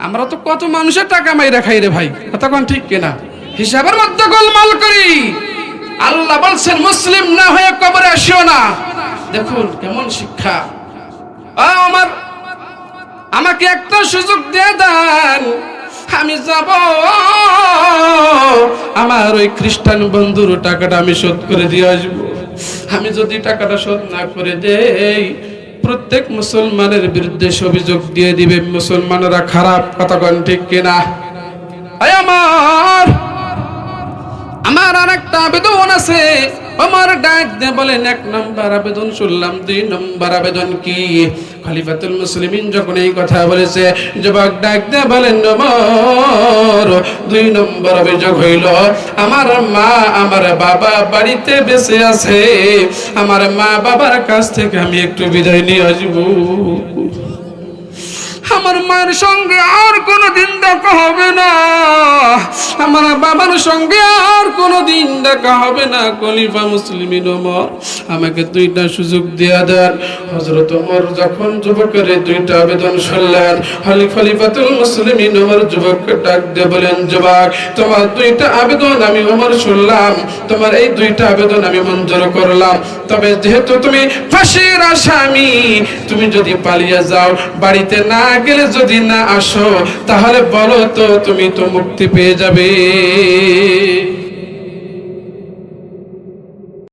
আমরা তো কত মানুষের টাকা মাইরা খাই রে ভাই, কতক্ষণ ঠিক কিনা? হিসাবের মধ্যে গোলমাল করি। আল্লাহ বলছেন মুসলিম না হয়ে কবরে আসিও না। দেখুন কেমন শিক্ষা। আমাকে একটা সুযোগ দিয়ে দেন, আমি যাব আমার ওই খ্রিস্টান বন্ধুর টাকাটা আমি শোধ করে দিয়ে আসবো। আমি যদি টাকাটা শোধ না করে দেই, প্রত্যেক মুসলমানের বিরুদ্ধে অভিযোগ দিয়ে দিবে মুসলমানরা খারাপ। কতক্ষণ ঠিক কিনা? আমার আর একটা আবেদন আছে। আমার ডাক দিয়ে বলেন, 1 নম্বর আবেদন শুনলাম, 2 নম্বর আবেদন কি? খলিফাতুল মুসলিমিন যখন এই কথা বলেছে, যুবক ডাক দিয়ে বলেন, আমার 2 নম্বর অভিযোগ হইল, আমার মা আমার বাবা বাড়িতে বেঁচে আছে, আমার মা বাবার কাছ থেকে আমি একটু বিদায় নিয়ে আসবো। আমার মায়ের সঙ্গে আর কোনোদিন দেখা হবে না, আমার বাবার সঙ্গে আর কোনোদিন দেখা হবে না। খলিফা মুসলিমিন ওমর আমাকে 2টা সুযোগ দেয়া দেন। হযরত ওমর যখন যুবকের 2টা আবেদন শুনলেন, খলিফাতুল মুসলিমিন ওমর যুবককে ডাক দিয়ে বলেন, যুবক, তোমার 2টা আবেদন আমি ওমর শুনলাম, তোমার এই 2টা আবেদন আমি মঞ্জুর করলাম। তবে যেহেতু তুমি ফাঁসির আসামি, তুমি যদি পালিয়ে যাও, বাড়িতে না গেলে যদি না আসো, তাহলে বলো তো তুমি তো মুক্তি পেয়ে যাবে।